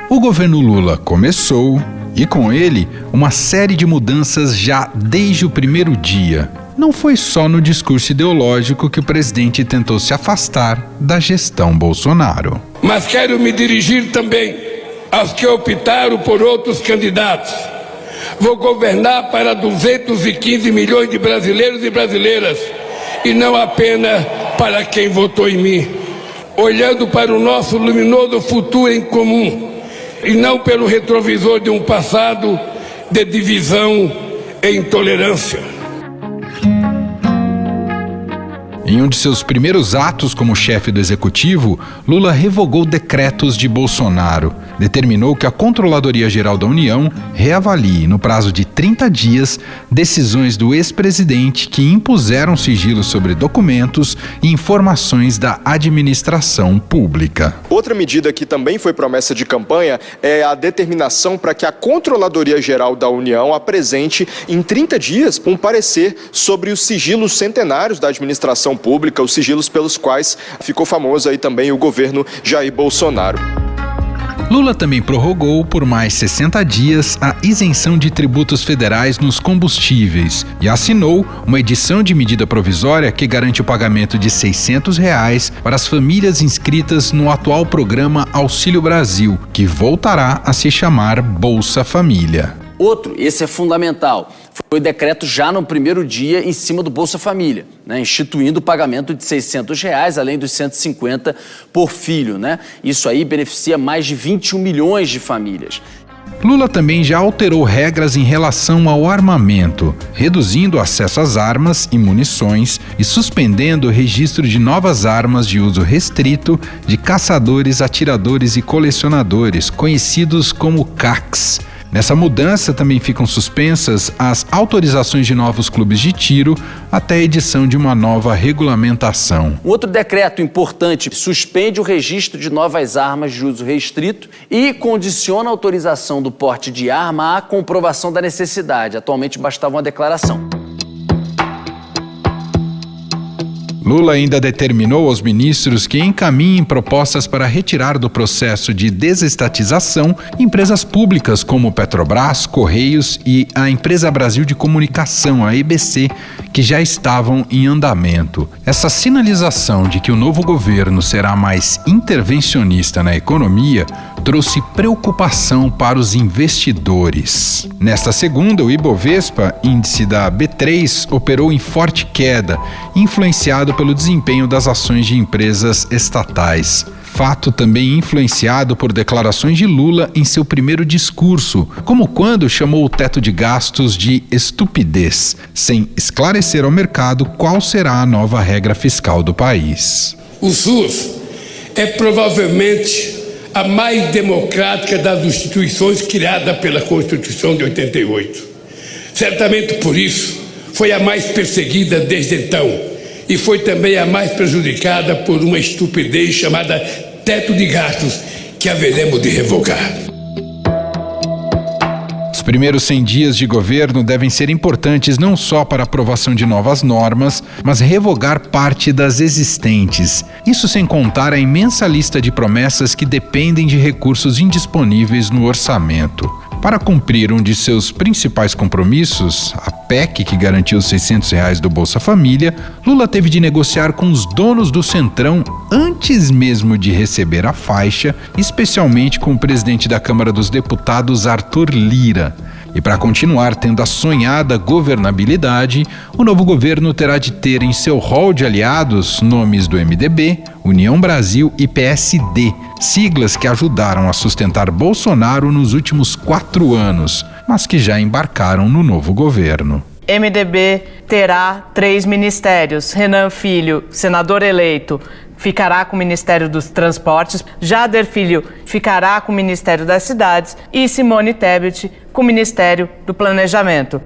O governo Lula começou, e com ele, uma série de mudanças já desde o primeiro dia. Não foi só no discurso ideológico que o presidente tentou se afastar da gestão Bolsonaro. Mas quero me dirigir também aos que optaram por outros candidatos. Vou governar para 215 milhões de brasileiros e brasileiras, e não apenas para quem votou em mim. Olhando para o nosso luminoso futuro em comum, e não pelo retrovisor de um passado de divisão e intolerância. Em um de seus primeiros atos como chefe do executivo, Lula revogou decretos de Bolsonaro. Determinou que a Controladoria Geral da União reavalie, no prazo de 30 dias, decisões do ex-presidente que impuseram sigilo sobre documentos e informações da administração pública. Outra medida que também foi promessa de campanha é a determinação para que a Controladoria Geral da União apresente em 30 dias um parecer sobre os sigilos centenários da administração pública, os sigilos pelos quais ficou famoso aí também o governo Jair Bolsonaro. Lula também prorrogou por mais 60 dias a isenção de tributos federais nos combustíveis e assinou uma edição de medida provisória que garante o pagamento de R$ 600 para as famílias inscritas no atual programa Auxílio Brasil, que voltará a se chamar Bolsa Família. Outro, esse é fundamental, foi o decreto já no primeiro dia em cima do Bolsa Família, instituindo o pagamento de R$ 600, além dos 150 por filho. Isso aí beneficia mais de 21 milhões de famílias. Lula também já alterou regras em relação ao armamento, reduzindo o acesso às armas e munições e suspendendo o registro de novas armas de uso restrito de caçadores, atiradores e colecionadores, conhecidos como CACs. Nessa mudança também ficam suspensas as autorizações de novos clubes de tiro até a edição de uma nova regulamentação. Um outro decreto importante suspende o registro de novas armas de uso restrito e condiciona a autorização do porte de arma à comprovação da necessidade. Atualmente bastava uma declaração. Lula ainda determinou aos ministros que encaminhem propostas para retirar do processo de desestatização empresas públicas como Petrobras, Correios e a Empresa Brasil de Comunicação, a EBC, que já estavam em andamento. Essa sinalização de que o novo governo será mais intervencionista na economia trouxe preocupação para os investidores. Nesta segunda, o Ibovespa, índice da B3, operou em forte queda, influenciado pelo desempenho das ações de empresas estatais. Fato também influenciado por declarações de Lula em seu primeiro discurso, como quando chamou o teto de gastos de estupidez, sem esclarecer ao mercado qual será a nova regra fiscal do país. O SUS é provavelmente a mais democrática das instituições criada pela Constituição de 88. Certamente por isso foi a mais perseguida desde então e foi também a mais prejudicada por uma estupidez chamada teto de gastos que haveremos de revogar. Os primeiros 100 dias de governo devem ser importantes não só para a aprovação de novas normas, mas revogar parte das existentes. Isso sem contar a imensa lista de promessas que dependem de recursos indisponíveis no orçamento. Para cumprir um de seus principais compromissos, a PEC, que garantiu os R$ 600 do Bolsa Família, Lula teve de negociar com os donos do Centrão antes mesmo de receber a faixa, especialmente com o presidente da Câmara dos Deputados, Arthur Lira. E para continuar tendo a sonhada governabilidade, o novo governo terá de ter em seu rol de aliados nomes do MDB, União Brasil e PSD, siglas que ajudaram a sustentar Bolsonaro nos últimos 4 anos, mas que já embarcaram no novo governo. MDB terá 3 ministérios. Renan Filho, senador eleito, ficará com o Ministério dos Transportes, Jader Filho ficará com o Ministério das Cidades e Simone Tebet com o Ministério do Planejamento.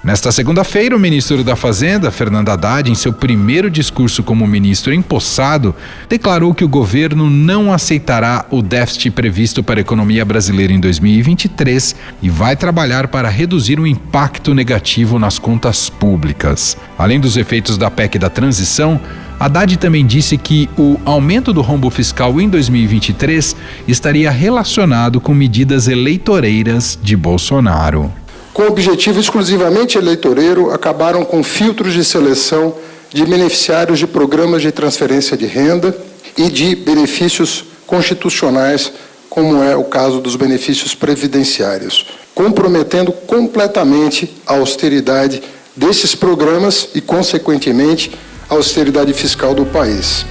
Nesta segunda-feira, o ministro da Fazenda, Fernando Haddad, em seu primeiro discurso como ministro empossado, declarou que o governo não aceitará o déficit previsto para a economia brasileira em 2023 e vai trabalhar para reduzir o impacto negativo nas contas públicas. Além dos efeitos da PEC da transição, Haddad também disse que o aumento do rombo fiscal em 2023 estaria relacionado com medidas eleitoreiras de Bolsonaro. Com objetivo exclusivamente eleitoreiro, acabaram com filtros de seleção de beneficiários de programas de transferência de renda e de benefícios constitucionais, como é o caso dos benefícios previdenciários, comprometendo completamente a austeridade desses programas e, consequentemente, a austeridade fiscal do país.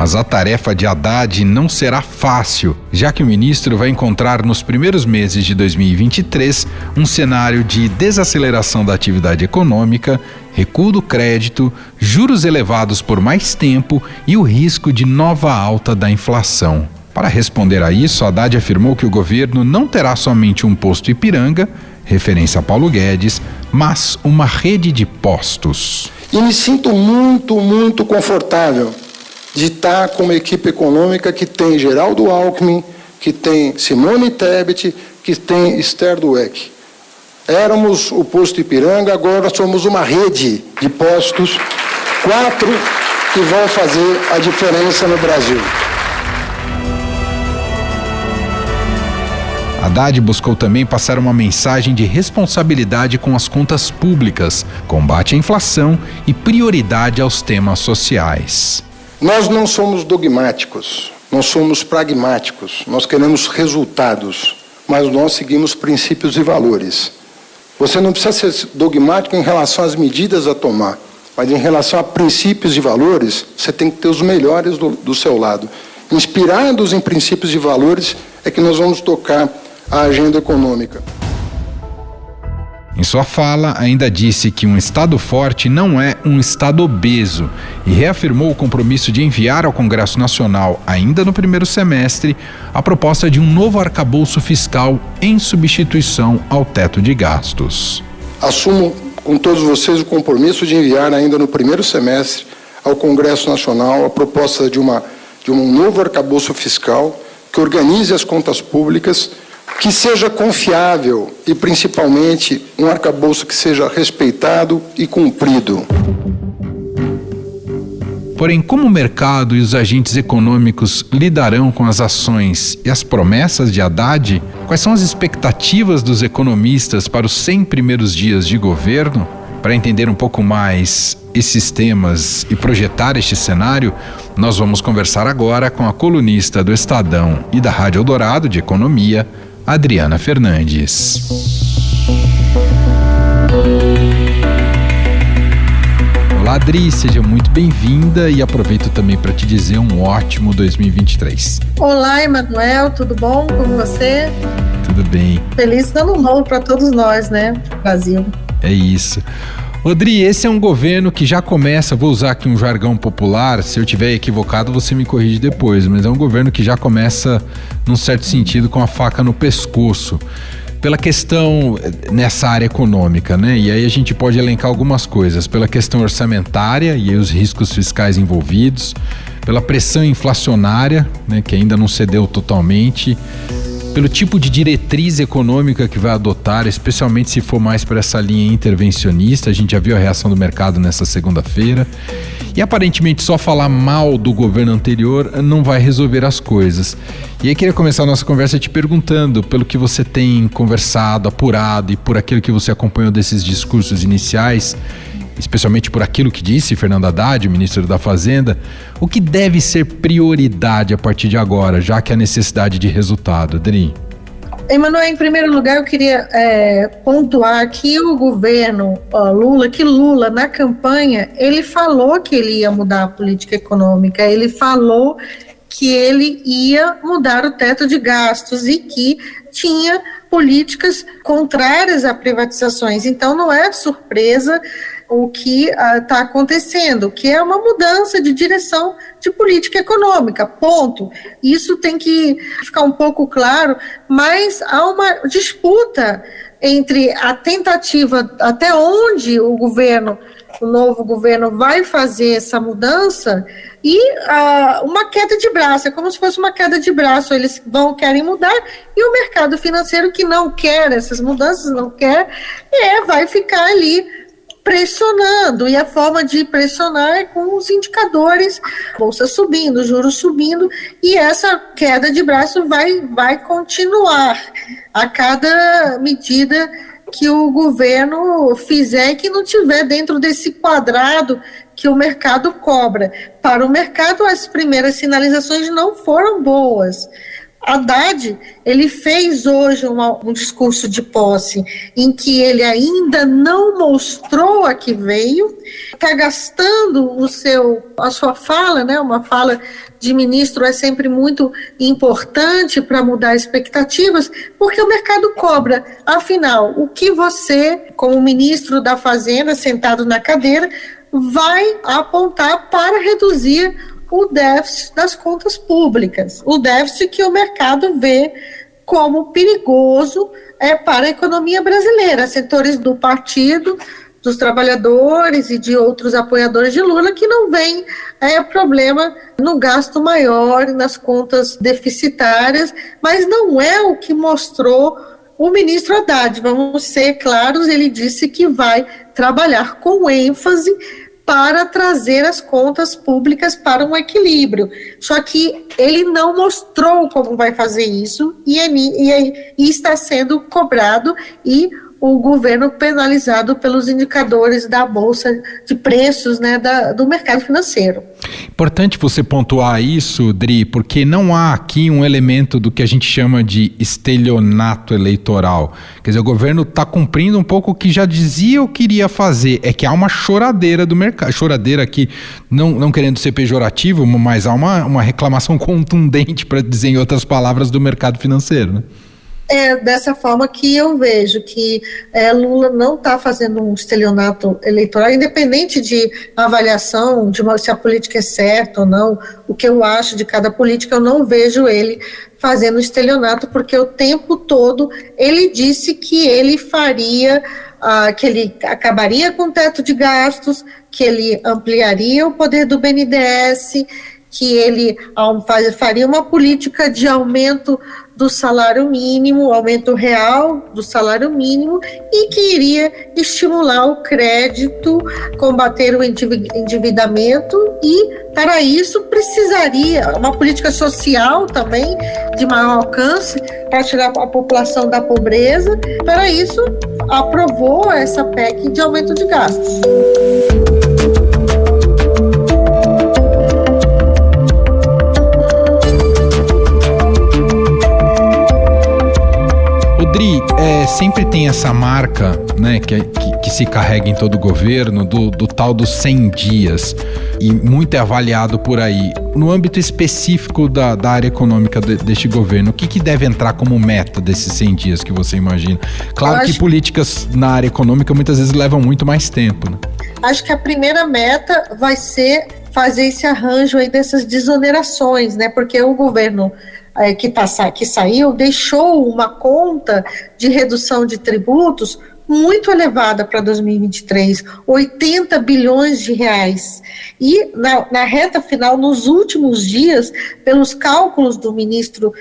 Mas a tarefa de Haddad não será fácil, já que o ministro vai encontrar nos primeiros meses de 2023 um cenário de desaceleração da atividade econômica, recuo do crédito, juros elevados por mais tempo e o risco de nova alta da inflação. Para responder a isso, Haddad afirmou que o governo não terá somente um posto Ipiranga, referência a Paulo Guedes, mas uma rede de postos. E me sinto muito confortável de estar com uma equipe econômica que tem Geraldo Alckmin, que tem Simone Tebet, que tem Esther Dweck. Éramos o posto Ipiranga, agora somos uma rede de postos, 4 que vão fazer a diferença no Brasil. Haddad buscou também passar uma mensagem de responsabilidade com as contas públicas, combate à inflação e prioridade aos temas sociais. Nós não somos dogmáticos, nós somos pragmáticos, nós queremos resultados, mas nós seguimos princípios e valores. Você não precisa ser dogmático em relação às medidas a tomar, mas em relação a princípios e valores, você tem que ter os melhores do seu lado. Inspirados em princípios e valores é que nós vamos tocar a agenda econômica. Em sua fala, ainda disse que um Estado forte não é um Estado obeso e reafirmou o compromisso de enviar ao Congresso Nacional, ainda no primeiro semestre, a proposta de um novo arcabouço fiscal em substituição ao teto de gastos. Assumo com todos vocês o compromisso de enviar ainda no primeiro semestre ao Congresso Nacional a proposta de um novo arcabouço fiscal que organize as contas públicas, que seja confiável e, principalmente, um arcabouço que seja respeitado e cumprido. Porém, como o mercado e os agentes econômicos lidarão com as ações e as promessas de Haddad? Quais são as expectativas dos economistas para os 100 primeiros dias de governo? Para entender um pouco mais esses temas e projetar este cenário, nós vamos conversar agora com a colunista do Estadão e da Rádio Eldorado de Economia, Adriana Fernandes. Olá, Adri, seja muito bem-vinda e aproveito também para te dizer um ótimo 2023. Olá, Emanuel, tudo bom com você? Tudo bem. Feliz ano novo para todos nós, né, Brasil. É isso. Adri, esse é um governo que já começa, vou usar aqui um jargão popular, se eu estiver equivocado você me corrige depois, mas é um governo que já começa, num certo sentido, com a faca no pescoço, pela questão nessa área econômica, né? E aí a gente pode elencar algumas coisas, pela questão orçamentária e aí os riscos fiscais envolvidos, pela pressão inflacionária, né, que ainda não cedeu totalmente, pelo tipo de diretriz econômica que vai adotar, especialmente se for mais para essa linha intervencionista. A gente já viu a reação do mercado nessa segunda-feira. E aparentemente só falar mal do governo anterior não vai resolver as coisas. E aí queria começar a nossa conversa te perguntando, pelo que você tem conversado, apurado e por aquilo que você acompanhou desses discursos iniciais, especialmente por aquilo que disse Fernando Haddad, o ministro da Fazenda, o que deve ser prioridade a partir de agora, já que há necessidade de resultado, Adri? Emanuel, em primeiro lugar, eu queria pontuar que o governo Lula, na campanha, ele falou que ele ia mudar a política econômica, ele falou que ele ia mudar o teto de gastos e que tinha políticas contrárias a privatizações. Então, não é surpresa o que está acontecendo, que é uma mudança de direção de política econômica, ponto. Isso tem que ficar um pouco claro, mas há uma disputa entre a tentativa, até onde o novo governo vai fazer essa mudança, e uma queda de braço. É como se fosse uma queda de braço. Eles querem mudar, e o mercado financeiro, que não quer essas mudanças, vai ficar ali pressionando, e a forma de pressionar é com os indicadores, bolsa subindo, juros subindo, e essa queda de braço vai continuar a cada medida que o governo fizer, que não tiver dentro desse quadrado que o mercado cobra. Para o mercado, as primeiras sinalizações não foram boas. Haddad, ele fez hoje um discurso de posse em que ele ainda não mostrou a que veio, está gastando a sua fala, né? Uma fala de ministro é sempre muito importante para mudar expectativas, porque o mercado cobra. Afinal, o que você, como ministro da Fazenda, sentado na cadeira, vai apontar para reduzir o déficit das contas públicas, o déficit que o mercado vê como perigoso para a economia brasileira. Setores do partido, dos trabalhadores e de outros apoiadores de Lula que não veem problema no gasto maior, nas contas deficitárias, mas não é o que mostrou o ministro Haddad. Vamos ser claros, ele disse que vai trabalhar com ênfase para trazer as contas públicas para um equilíbrio. Só que ele não mostrou como vai fazer isso, e está sendo cobrado, e o governo penalizado pelos indicadores da Bolsa de Preços, né, do mercado financeiro. Importante você pontuar isso, Dri, porque não há aqui um elemento do que a gente chama de estelionato eleitoral. Quer dizer, o governo está cumprindo um pouco o que já dizia ou queria fazer. É que há uma choradeira do mercado. Choradeira aqui, não querendo ser pejorativo, mas há uma reclamação contundente, para dizer em outras palavras, do mercado financeiro, né? É dessa forma que eu vejo que Lula não está fazendo um estelionato eleitoral, independente de avaliação de se a política é certa ou não. O que eu acho de cada política, eu não vejo ele fazendo estelionato, porque o tempo todo ele disse que ele faria, que ele acabaria com o teto de gastos, que ele ampliaria o poder do BNDES, que ele faria uma política de aumento do salário mínimo, aumento real do salário mínimo, e que iria estimular o crédito, combater o endividamento, e para isso precisaria uma política social também de maior alcance, para tirar a população da pobreza. Para isso aprovou essa PEC de aumento de gastos. Dri, sempre tem essa marca, né, que se carrega em todo o governo, do tal dos 100 dias, e muito é avaliado por aí. No âmbito específico da área econômica deste governo, o que deve entrar como meta desses 100 dias que você imagina? Claro que políticas na área econômica muitas vezes levam muito mais tempo, né? Acho que a primeira meta vai ser fazer esse arranjo aí dessas desonerações, né, porque o governo que saiu, deixou uma conta de redução de tributos muito elevada para 2023, 80 bilhões de reais. E na reta final, nos últimos dias, pelos cálculos do ministro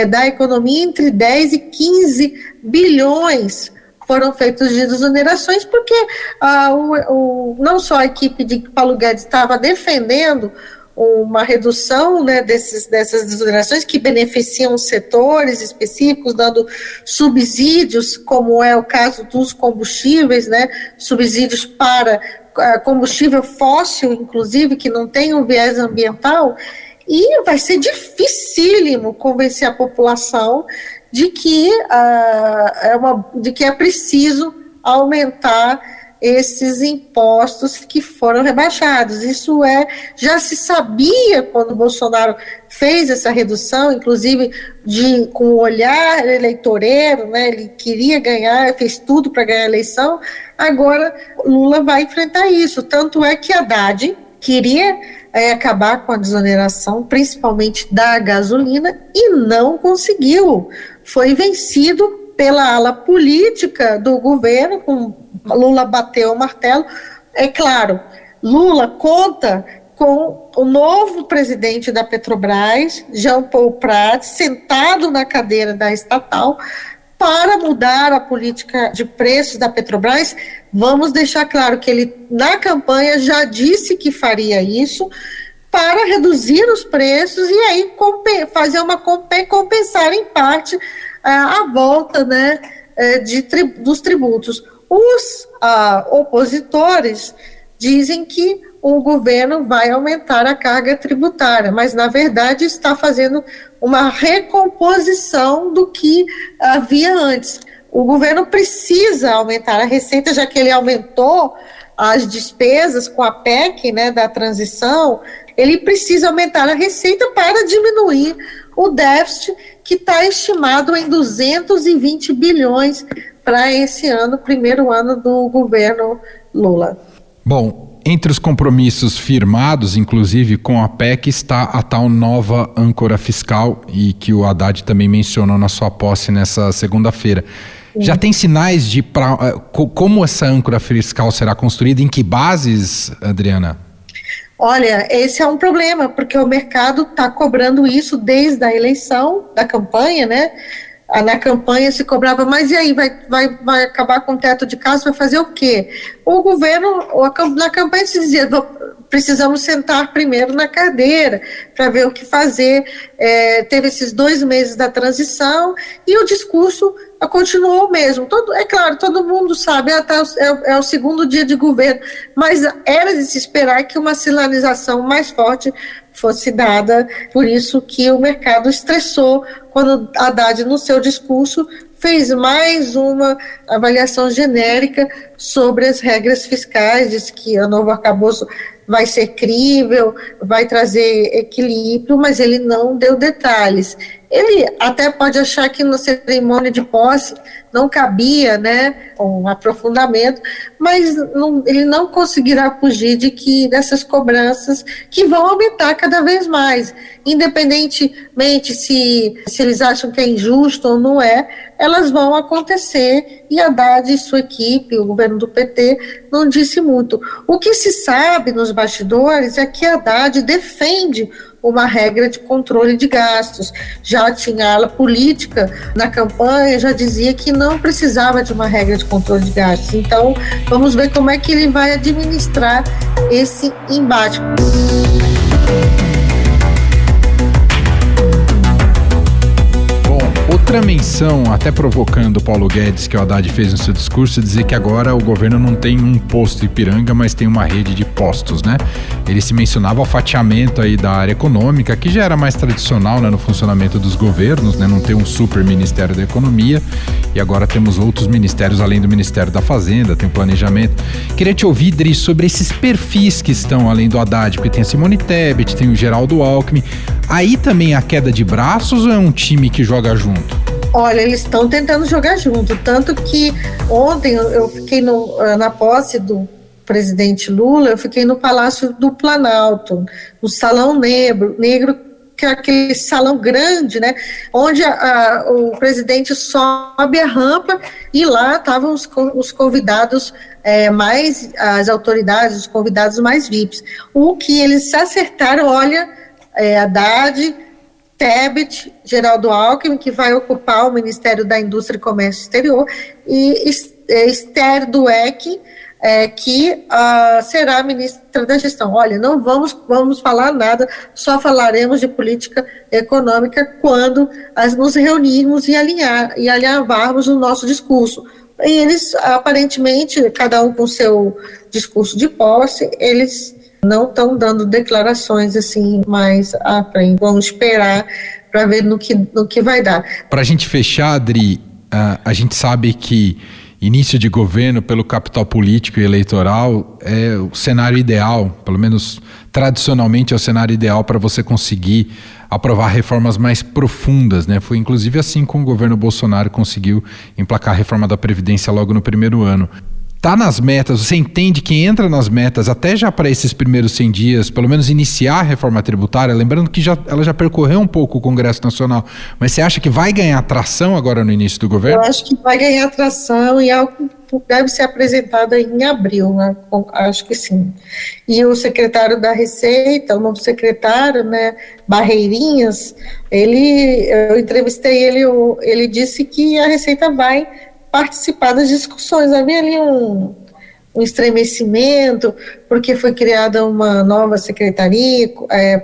da Economia, entre 10 e 15 bilhões foram feitos de desonerações, porque não só a equipe de Paulo Guedes estava defendendo uma redução, né, dessas desonerações que beneficiam setores específicos, dando subsídios, como é o caso dos combustíveis, né, subsídios para combustível fóssil, inclusive, que não tem um viés ambiental, e vai ser dificílimo convencer a população de que é preciso aumentar esses impostos que foram rebaixados. Isso já se sabia quando o Bolsonaro fez essa redução, inclusive com o olhar eleitoreiro, né? Ele queria ganhar, fez tudo para ganhar a eleição. Agora Lula vai enfrentar isso. Tanto é que Haddad queria acabar com a desoneração, principalmente da gasolina, e não conseguiu. Foi vencido pela ala política do governo, com Lula bateu o martelo. É claro, Lula conta com o novo presidente da Petrobras, Jean Paul Prats, sentado na cadeira da estatal, para mudar a política de preços da Petrobras. Vamos deixar claro que ele, na campanha, já disse que faria isso, para reduzir os preços e aí fazer compensar em parte a volta, né, dos tributos. Os opositores dizem que o governo vai aumentar a carga tributária, mas na verdade está fazendo uma recomposição do que havia antes. O governo precisa aumentar a receita, já que ele aumentou as despesas com a PEC, né, da transição. Ele precisa aumentar a receita para diminuir o déficit, que está estimado em 220 bilhões para esse ano, primeiro ano do governo Lula. Bom, entre os compromissos firmados, inclusive com a PEC, está a tal nova âncora fiscal, e que o Haddad também mencionou na sua posse nessa segunda-feira. Já tem sinais de como essa âncora fiscal será construída? Em que bases, Adriana? Olha, esse é um problema, porque o mercado está cobrando isso desde a eleição, da campanha, né? Na campanha se cobrava, mas e aí, vai acabar com o teto de gastos, vai fazer o quê? O governo, na campanha se dizia, precisamos sentar primeiro na cadeira para ver o que fazer. Teve esses 2 meses da transição e o discurso continuou o mesmo. É claro, todo mundo sabe, é o segundo dia de governo, mas era de se esperar que uma sinalização mais forte fosse dada, por isso que o mercado estressou quando Haddad, no seu discurso, fez mais uma avaliação genérica sobre as regras fiscais, disse que o novo arcabouço vai ser crível, vai trazer equilíbrio, mas ele não deu detalhes. Ele até pode achar que na cerimônia de posse não cabia, né, um aprofundamento, mas ele não conseguirá fugir dessas cobranças que vão aumentar cada vez mais, independentemente se eles acham que é injusto ou não é, elas vão acontecer, e Haddad e sua equipe, o governo do PT, não disse muito. O que se sabe nos bastidores é que Haddad defende uma regra de controle de gastos. Já tinha ala política na campanha, já dizia que não precisava de uma regra de controle de gastos. Então, vamos ver como é que ele vai administrar esse embate. Outra menção, até provocando o Paulo Guedes, que o Haddad fez no seu discurso, dizer que agora o governo não tem um posto Ipiranga, mas tem uma rede de postos, né? Ele se mencionava o fatiamento aí da área econômica, que já era mais tradicional, né, no funcionamento dos governos, né? Não ter um super Ministério da Economia, e agora temos outros ministérios além do Ministério da Fazenda, tem o planejamento. Queria te ouvir, Dri, sobre esses perfis que estão além do Haddad, porque tem a Simone Tebet, tem o Geraldo Alckmin. Aí também a queda de braços ou é um time que joga junto? Olha, eles estão tentando jogar junto, tanto que ontem eu fiquei na posse do presidente Lula, eu fiquei no Palácio do Planalto, no Salão Negro, que é aquele salão grande, né, onde o presidente sobe a rampa e lá estavam os convidados as autoridades, os convidados mais VIPs. O que eles se acertaram, olha, Haddad, Tebet, Geraldo Alckmin, que vai ocupar o Ministério da Indústria e Comércio Exterior, e Esther Dweck, que será a ministra da Gestão. Olha, não vamos falar nada, só falaremos de política econômica quando nos reunirmos e alinhavarmos o nosso discurso. E eles, aparentemente, cada um com seu discurso de posse, eles não estão dando declarações assim mais à frente. Vamos esperar para ver no que vai dar. Para a gente fechar, Adri, a gente sabe que início de governo pelo capital político e eleitoral é o cenário ideal, pelo menos tradicionalmente é o cenário ideal para você conseguir aprovar reformas mais profundas, né? Foi inclusive assim como o governo Bolsonaro conseguiu emplacar a reforma da Previdência logo no primeiro ano. tá nas metas, você entende que entra nas metas até já para esses primeiros 100 dias, pelo menos iniciar a reforma tributária, lembrando que ela já percorreu um pouco o Congresso Nacional, mas você acha que vai ganhar tração agora no início do governo? Eu acho que vai ganhar tração e algo deve ser apresentado em abril, né? Acho que sim. E o secretário da Receita, o novo secretário, né, Barreirinhas, eu entrevistei ele, ele disse que a Receita vai participar das discussões. Havia ali um estremecimento, porque foi criada uma nova secretaria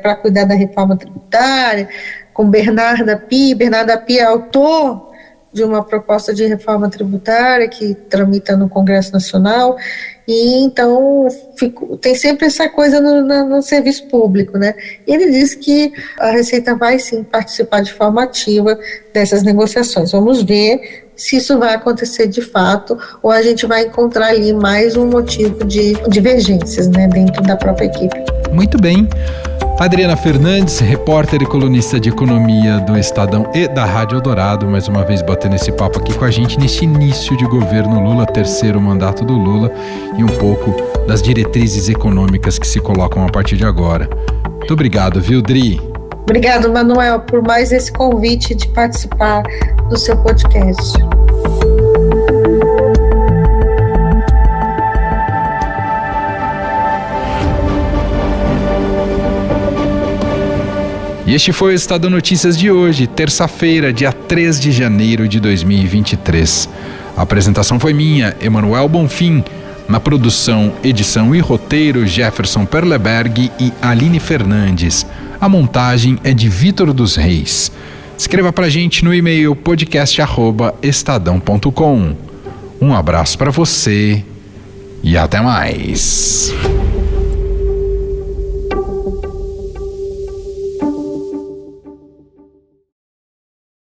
para cuidar da reforma tributária, com Bernarda Pia. Bernarda Pia é autor de uma proposta de reforma tributária que tramita no Congresso Nacional, e então tem sempre essa coisa no serviço público, né? E ele disse que a Receita vai sim participar de forma ativa dessas negociações. Vamos ver se isso vai acontecer de fato, ou a gente vai encontrar ali mais um motivo de divergências, né, dentro da própria equipe. Muito bem. Adriana Fernandes, repórter e colunista de economia do Estadão e da Rádio Eldorado, mais uma vez batendo esse papo aqui com a gente nesse início de governo Lula, terceiro mandato do Lula, e um pouco das diretrizes econômicas que se colocam a partir de agora. Muito obrigado, viu, Dri? Obrigado, Manuel, por mais esse convite de participar do seu podcast. E este foi o Estadão Notícias de hoje, terça-feira, dia 3 de janeiro de 2023. A apresentação foi minha, Emanuel Bonfim. Na produção, edição e roteiro, Jefferson Perleberg e Aline Fernandes. A montagem é de Vitor dos Reis. Escreva pra gente no e-mail podcast@estadão.com. Um abraço pra você e até mais.